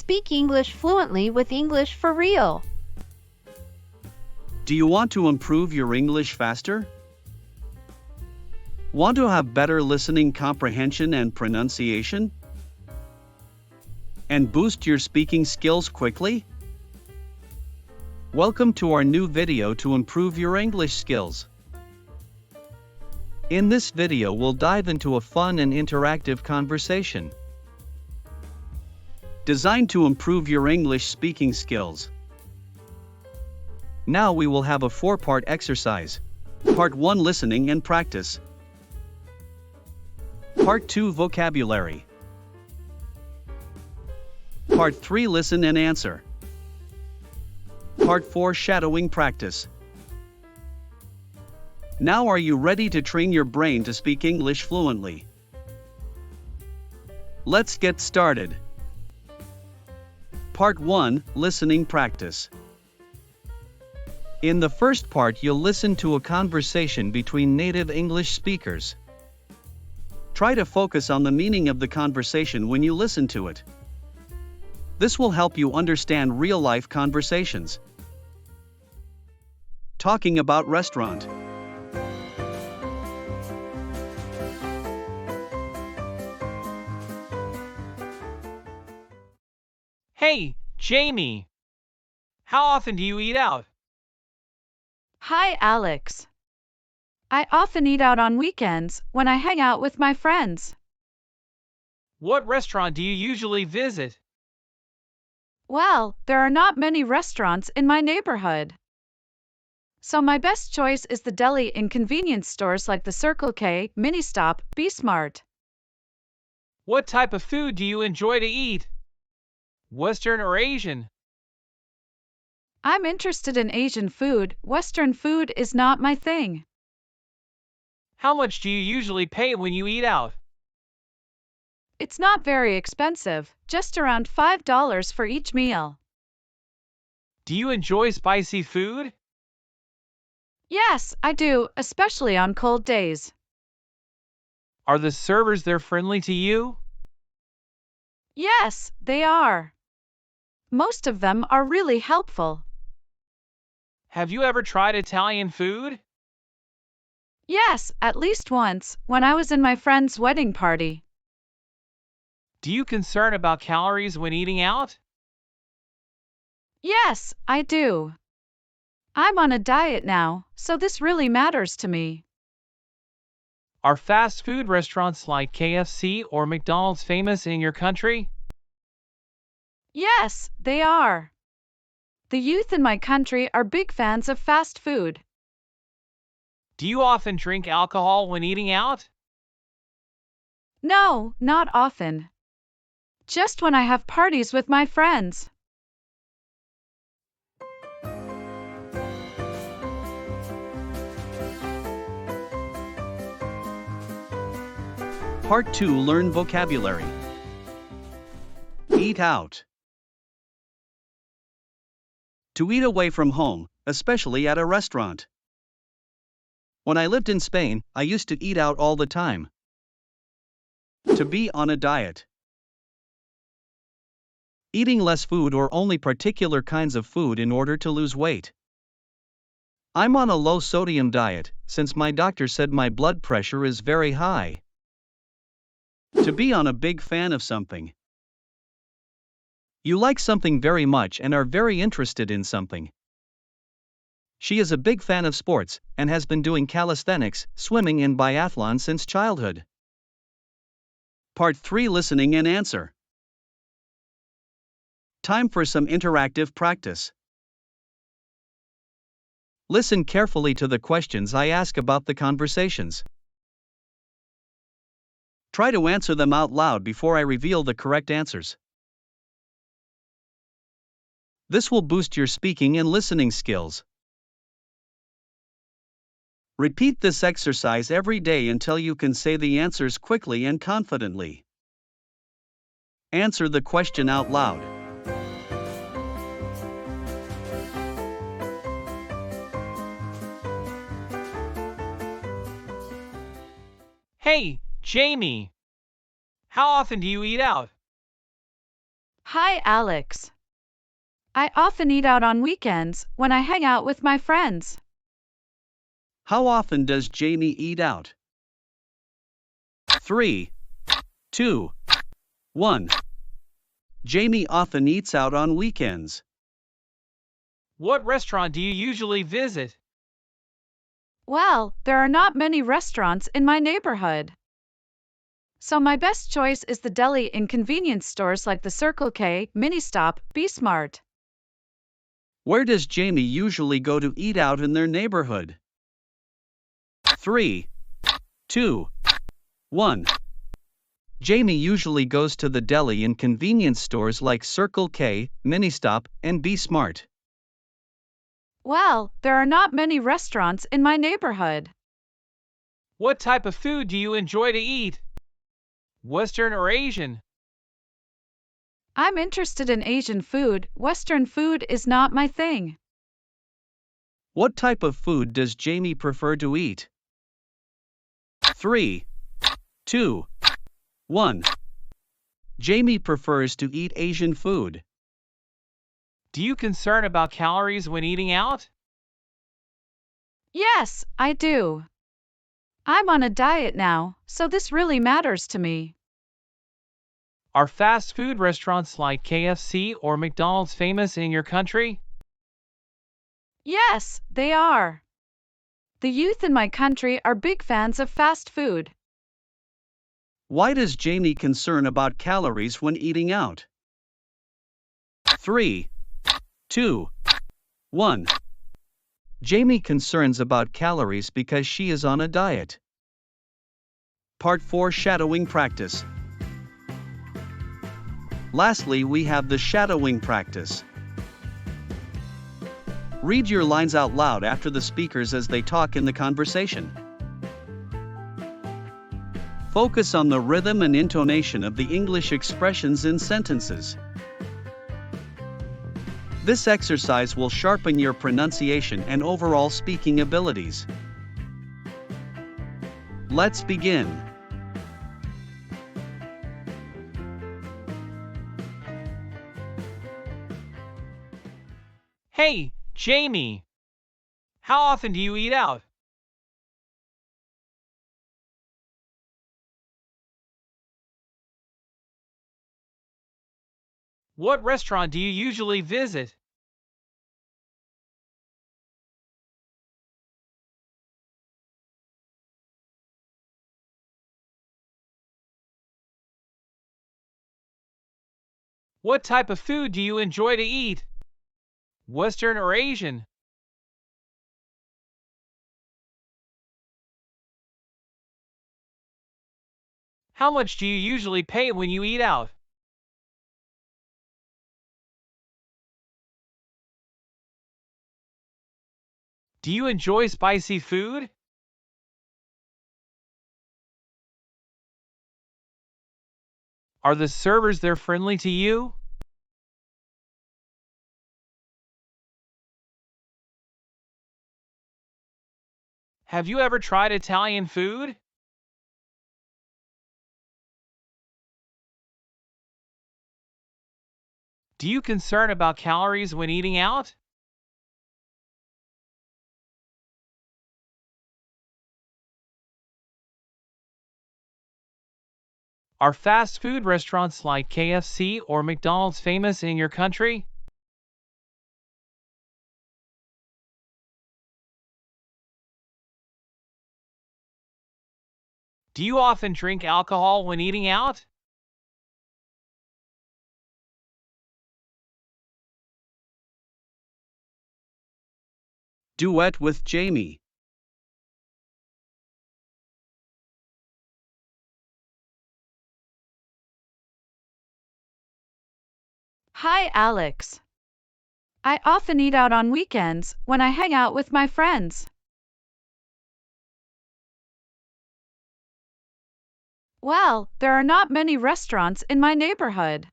Speak English fluently with English for real. Do you want to improve your English faster? Want to have better listening comprehension and pronunciation? And boost your speaking skills quickly? Welcome to our new video to improve your English skills. In this video we'll dive into a fun and interactive conversation designed to improve your English speaking skills. Now we will have a 4-part exercise. Part 1 Listening and Practice. Part 2 Vocabulary. Part 3 Listen and Answer. Part 4 Shadowing Practice. Now are you ready to train your brain to speak English fluently? Let's get started. Part 1 Listening Practice. In the first part you'll listen to a conversation between native English speakers. Try to focus on the meaning of the conversation when you listen to it. This will help you understand real-life conversations. Talking about restaurant. Hey, Jamie. How often do you eat out? Hi, Alex. I often eat out on weekends when I hang out with my friends. What restaurant do you usually visit? Well, there are not many restaurants in my neighborhood. So my best choice is the deli in convenience stores like the Circle K, Ministop, B-Smart. What type of food do you enjoy to eat? Western or Asian? I'm interested in Asian food. Western food is not my thing. How much do you usually pay when you eat out? It's not very expensive, just around $5 for each meal. Do you enjoy spicy food? Yes, I do, especially on cold days. Are the servers there friendly to you? Yes, they are. Most of them are really helpful. Have you ever tried Italian food? Yes, at least once, when I was in my friend's wedding party. Do you concern about calories when eating out? Yes, I do. I'm on a diet now, so this really matters to me. Are fast food restaurants like KFC or McDonald's famous in your country? Yes, they are. The youth in my country are big fans of fast food. Do you often drink alcohol when eating out? No, not often. Just when I have parties with my friends. Part 2 Learn Vocabulary. Eat out. To eat away from home, especially at a restaurant. When I lived in Spain, I used to eat out all the time. To be on a diet. Eating less food or only particular kinds of food in order to lose weight. I'm on a low-sodium diet, since my doctor said my blood pressure is very high. To be on a big fan of something. You like something very much and are very interested in something. She is a big fan of sports and has been doing calisthenics, swimming and biathlon since childhood. Part 3 Listening and Answer. Time for some interactive practice. Listen carefully to the questions I ask about the conversations. Try to answer them out loud before I reveal the correct answers. This will boost your speaking and listening skills. Repeat this exercise every day until you can say the answers quickly and confidently. Answer the question out loud. Hey, Jamie. How often do you eat out? Hi, Alex. I often eat out on weekends when I hang out with my friends. How often does Jamie eat out? 3, 2, 1. Jamie often eats out on weekends. What restaurant do you usually visit? Well, there are not many restaurants in my neighborhood. So my best choice is the deli in convenience stores like the Circle K, Mini Stop, Be Smart. Where does Jamie usually go to eat out in their neighborhood? 3, 2, 1. Jamie usually goes to the deli in convenience stores like Circle K, Ministop, and Be Smart. Well, there are not many restaurants in my neighborhood. What type of food do you enjoy to eat? Western or Asian? I'm interested in Asian food. Western food is not my thing. What type of food does Jamie prefer to eat? 3, 2, 1. Jamie prefers to eat Asian food. Do you concern about calories when eating out? Yes, I do. I'm on a diet now, so this really matters to me. Are fast food restaurants like KFC or McDonald's famous in your country? Yes, they are. The youth in my country are big fans of fast food. Why does Jamie concern about calories when eating out? 3, 2, 1. Jamie concerns about calories because she is on a diet. Part 4 Shadowing Practice. Lastly, we have the shadowing practice. Read your lines out loud after the speakers as they talk in the conversation. Focus on the rhythm and intonation of the English expressions in sentences. This exercise will sharpen your pronunciation and overall speaking abilities. Let's begin. Hey, Jamie! How often do you eat out? What restaurant do you usually visit? What type of food do you enjoy to eat? Western or Asian? How much do you usually pay when you eat out? Do you enjoy spicy food? Are the servers there friendly to you? Have you ever tried Italian food? Do you concern about calories when eating out? Are fast food restaurants like KFC or McDonald's famous in your country? Do you often drink alcohol when eating out? Duet with Jamie. Hi, Alex. I often eat out on weekends when I hang out with my friends. Well, there are not many restaurants in my neighborhood.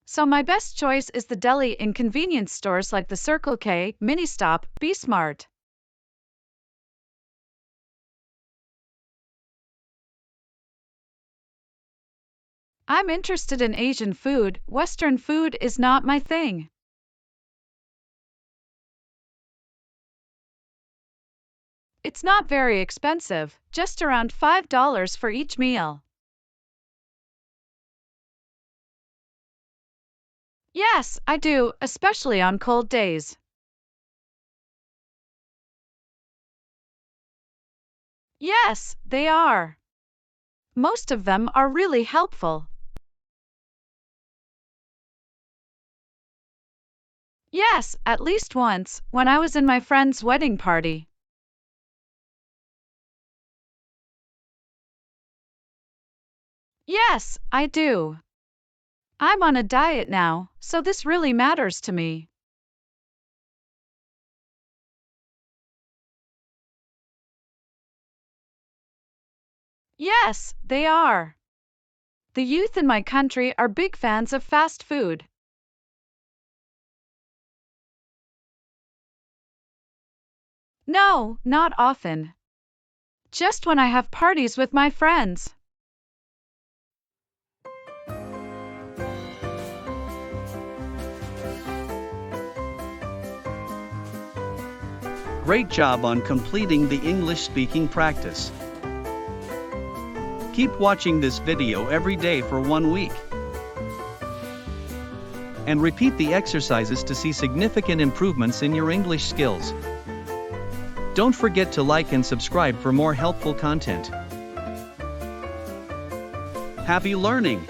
So my best choice is the deli in convenience stores like the Circle K, Mini Stop, Be Smart. I'm interested in Asian food. Western food is not my thing. It's not very expensive, just around $5 for each meal. Yes, I do, especially on cold days. Yes, they are. Most of them are really helpful. Yes, at least once, when I was in my friend's wedding party. Yes, I do. I'm on a diet now, so this really matters to me. Yes, they are. The youth in my country are big fans of fast food. No, not often. Just when I have parties with my friends. Great job on completing the English speaking practice. Keep watching this video every day for 1 week. And repeat the exercises to see significant improvements in your English skills. Don't forget to like and subscribe for more helpful content. Happy learning!